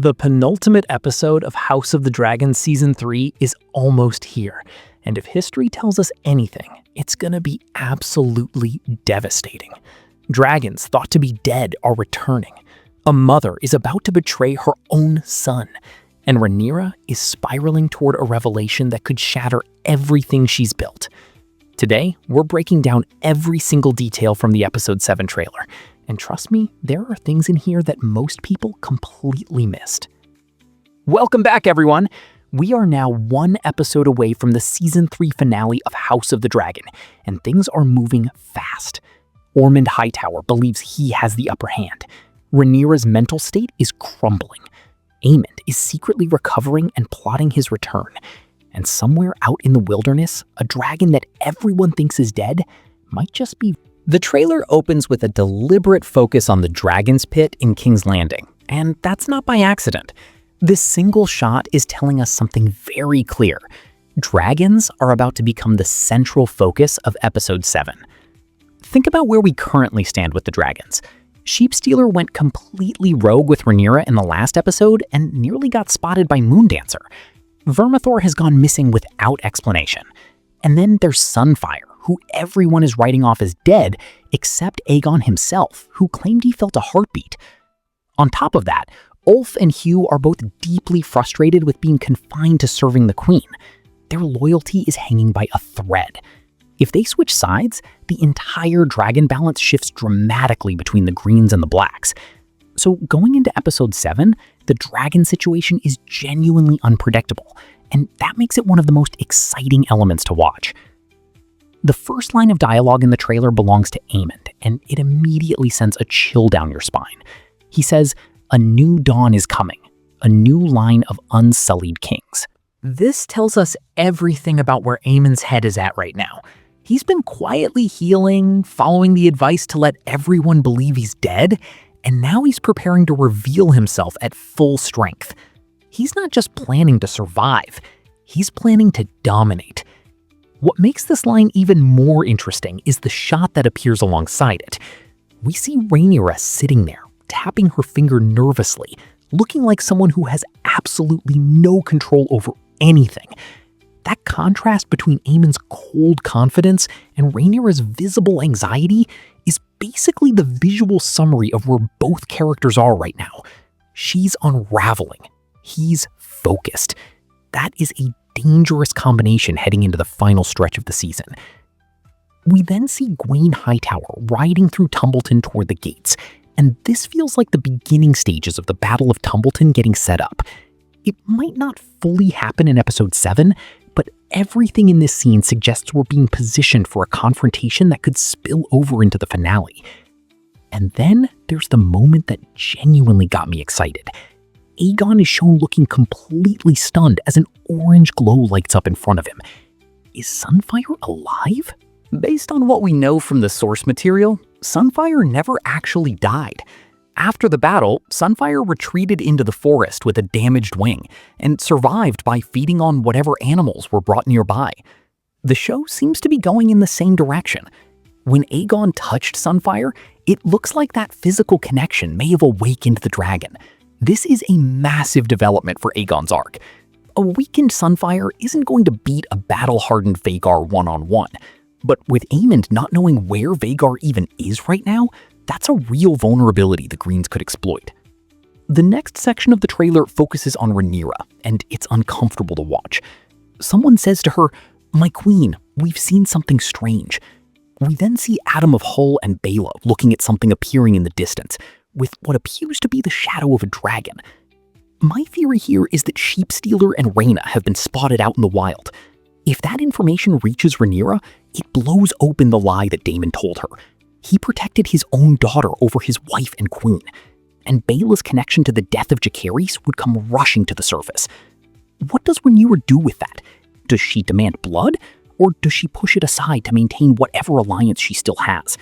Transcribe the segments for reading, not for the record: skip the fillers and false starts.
The penultimate episode of House of the Dragon Season 3 is almost here, and if history tells us anything, it's gonna be absolutely devastating. Dragons thought to be dead are returning. A mother is about to betray her own son, and Rhaenyra is spiraling toward a revelation that could shatter everything she's built. Today, we're breaking down every single detail from the Episode 7 trailer, and trust me, there are things in here that most people completely missed. Welcome back, everyone! We are now one episode away from the Season 3 finale of House of the Dragon, and things are moving fast. Ormund Hightower believes he has the upper hand. Rhaenyra's mental state is crumbling. Aemond is secretly recovering and plotting his return. And somewhere out in the wilderness, a dragon that everyone thinks is dead might just be. The trailer opens with a deliberate focus on the Dragon's Pit in King's Landing, and that's not by accident. This single shot is telling us something very clear. Dragons are about to become the central focus of Episode 7. Think about where we currently stand with the dragons. Sheepstealer went completely rogue with Rhaenyra in the last episode and nearly got spotted by Moondancer. Vermithor has gone missing without explanation. And then there's Sunfire, who everyone is writing off as dead except Aegon himself, who claimed he felt a heartbeat. On top of that, Ulf and Hugh are both deeply frustrated with being confined to serving the queen. Their loyalty is hanging by a thread. If they switch sides, the entire dragon balance shifts dramatically between the greens and the blacks. So going into Episode 7, the dragon situation is genuinely unpredictable, and that makes it one of the most exciting elements to watch. The first line of dialogue in the trailer belongs to Aemond, and it immediately sends a chill down your spine. He says, "A new dawn is coming, a new line of unsullied kings." This tells us everything about where Aemond's head is at right now. He's been quietly healing, following the advice to let everyone believe he's dead, and now he's preparing to reveal himself at full strength. He's not just planning to survive, he's planning to dominate. What makes this line even more interesting is the shot that appears alongside it. We see Rhaenyra sitting there, tapping her finger nervously, looking like someone who has absolutely no control over anything. That contrast between Aemond's cold confidence and Rhaenyra's visible anxiety is basically the visual summary of where both characters are right now. She's unraveling. He's focused. That is a dangerous combination heading into the final stretch of the season. We then see Gwayne Hightower riding through Tumbleton toward the gates, and this feels like the beginning stages of the Battle of Tumbleton getting set up. It might not fully happen in Episode 7, but everything in this scene suggests we're being positioned for a confrontation that could spill over into the finale. And then there's the moment that genuinely got me excited. Aegon is shown looking completely stunned as an orange glow lights up in front of him. Is Sunfyre alive? Based on what we know from the source material, Sunfyre never actually died. After the battle, Sunfyre retreated into the forest with a damaged wing and survived by feeding on whatever animals were brought nearby. The show seems to be going in the same direction. When Aegon touched Sunfyre, it looks like that physical connection may have awakened the dragon. This is a massive development for Aegon's arc. A weakened Sunfyre isn't going to beat a battle-hardened Vhagar one-on-one, but with Aemond not knowing where Vhagar even is right now, that's a real vulnerability the Greens could exploit. The next section of the trailer focuses on Rhaenyra, and it's uncomfortable to watch. Someone says to her, "My queen, we've seen something strange." We then see Adam of Hull and Baela looking at something appearing in the distance, with what appears to be the shadow of a dragon. My theory here is that Sheepstealer and Rhaena have been spotted out in the wild. If that information reaches Rhaenyra, it blows open the lie that Daemon told her. He protected his own daughter over his wife and queen, and Baela's connection to the death of Jacaerys would come rushing to the surface. What does Rhaenyra do with that? Does she demand blood, or does she push it aside to maintain whatever alliance she still has?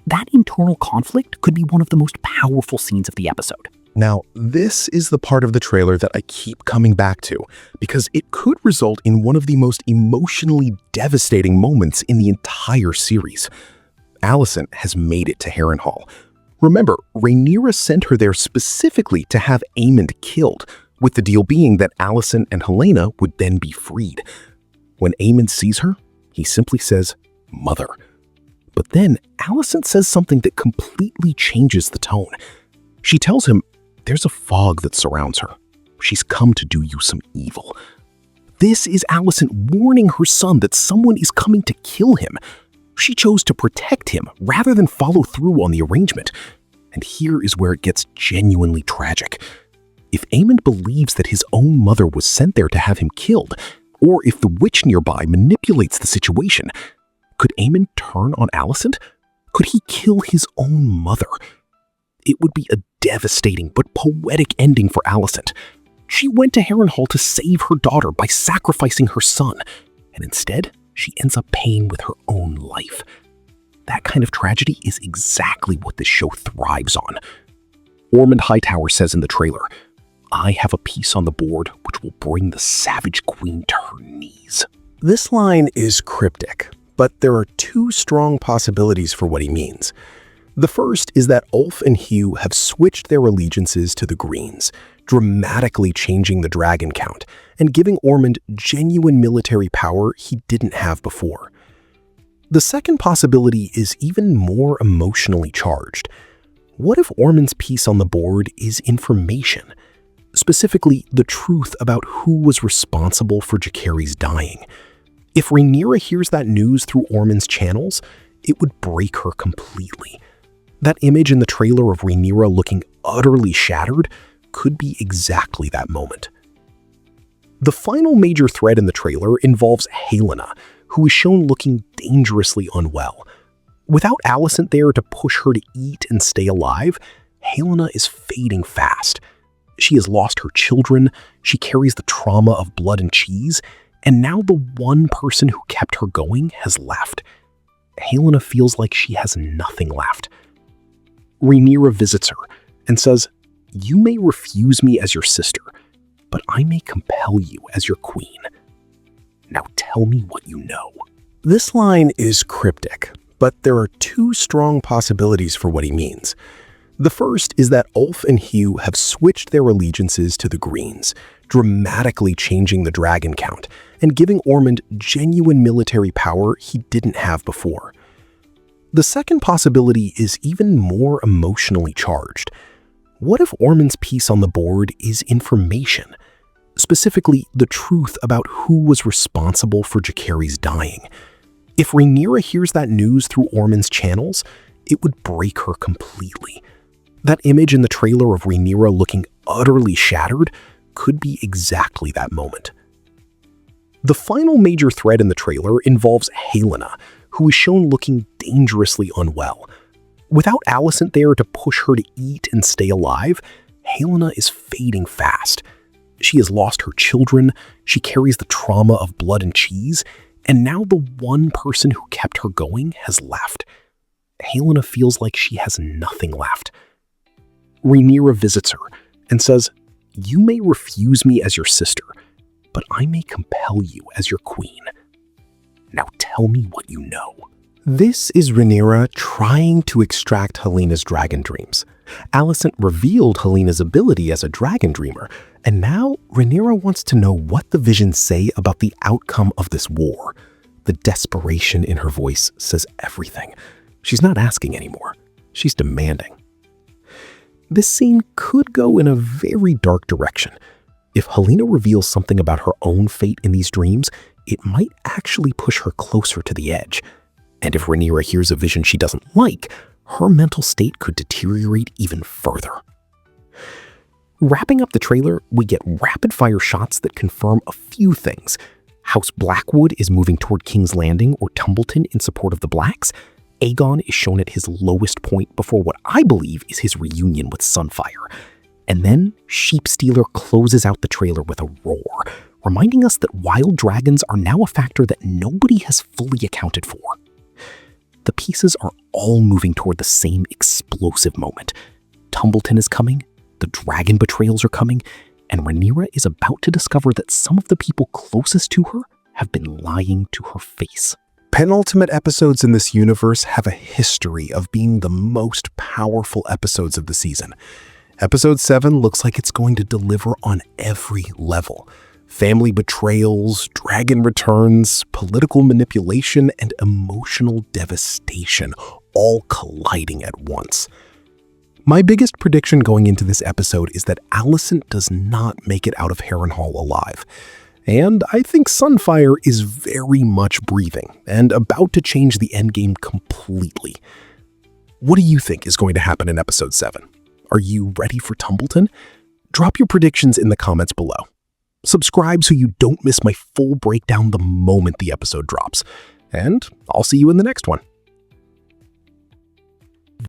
That internal conflict could be one of the most powerful scenes of the episode. Now, this is the part of the trailer that I keep coming back to, because it could result in one of the most emotionally devastating moments in the entire series. Alicent has made it to Harrenhal. Remember, Rhaenyra sent her there specifically to have Aemond killed, with the deal being that Alicent and Helaena would then be freed. When Aemond sees her, he simply says, "Mother." But then Alicent says something that completely changes the tone. She tells him there's a fog that surrounds her. She's come to do you some evil. This is Alicent warning her son that someone is coming to kill him. She chose to protect him rather than follow through on the arrangement. And here is where it gets genuinely tragic. If Aemond believes that his own mother was sent there to have him killed, or if the witch nearby manipulates the situation, could Aemond turn on Alicent? Could he kill his own mother? It would be a devastating but poetic ending for Alicent. She went to Harrenhal to save her daughter by sacrificing her son, and instead, she ends up paying with her own life. That kind of tragedy is exactly what this show thrives on. Ormund Hightower says in the trailer, "I have a piece on the board which will bring the savage queen to her knees." This line is cryptic, but there are two strong possibilities for what he means. The first is that Ulf and Hugh have switched their allegiances to the Greens, dramatically changing the dragon count and giving Ormund genuine military power he didn't have before. The second possibility is even more emotionally charged. What if Ormund's piece on the board is information? Specifically, the truth about who was responsible for Jacaery's dying. If Rhaenyra hears that news through Ormund's channels, it would break her completely. That image in the trailer of Rhaenyra looking utterly shattered could be exactly that moment. The final major thread in the trailer involves Helaena, who is shown looking dangerously unwell. Without Alicent there to push her to eat and stay alive, Helaena is fading fast. She has lost her children, she carries the trauma of blood and cheese, and now the one person who kept her going has left. Helaena feels like she has nothing left. Rhaenyra visits her and says, "You may refuse me as your sister, but I may compel you as your queen. Now tell me what you know." This line is cryptic, but there are two strong possibilities for what he means. The first is that Ulf and Hugh have switched their allegiances to the Greens, dramatically changing the dragon count and giving Ormund genuine military power he didn't have before. The second possibility is even more emotionally charged. What if Ormund's piece on the board is information? Specifically, the truth about who was responsible for Jacaery's dying. If Rhaenyra hears that news through Ormund's channels, it would break her completely. That image in the trailer of Rhaenyra looking utterly shattered could be exactly that moment. The final major thread in the trailer involves Helaena, who is shown looking dangerously unwell. Without Alicent there to push her to eat and stay alive, Helaena is fading fast. She has lost her children, she carries the trauma of blood and cheese, and now the one person who kept her going has left. Helaena feels like she has nothing left. Rhaenyra visits her and says, "You may refuse me as your sister, but I may compel you as your queen. Now tell me what you know." This is Rhaenyra trying to extract Helena's dragon dreams. Alicent revealed Helena's ability as a dragon dreamer, and now Rhaenyra wants to know what the visions say about the outcome of this war. The desperation in her voice says everything. She's not asking anymore. She's demanding. This scene could go in a very dark direction. If Helaena reveals something about her own fate in these dreams, it might actually push her closer to the edge. And if Rhaenyra hears a vision she doesn't like, her mental state could deteriorate even further. Wrapping up the trailer, we get rapid-fire shots that confirm a few things. House Blackwood is moving toward King's Landing or Tumbleton in support of the Blacks. Aegon is shown at his lowest point before what I believe is his reunion with Sunfyre. And then Sheepstealer closes out the trailer with a roar, reminding us that wild dragons are now a factor that nobody has fully accounted for. The pieces are all moving toward the same explosive moment. Tumbleton is coming, the dragon betrayals are coming, and Rhaenyra is about to discover that some of the people closest to her have been lying to her face. Penultimate episodes in this universe have a history of being the most powerful episodes of the season. Episode 7 looks like it's going to deliver on every level. Family betrayals, dragon returns, political manipulation, and emotional devastation all colliding at once. My biggest prediction going into this episode is that Alicent does not make it out of Harrenhal alive. And I think Sunfire is very much breathing and about to change the endgame completely. What do you think is going to happen in episode 7? Are you ready for Tumbleton? Drop your predictions in the comments below. Subscribe so you don't miss my full breakdown the moment the episode drops. And I'll see you in the next one.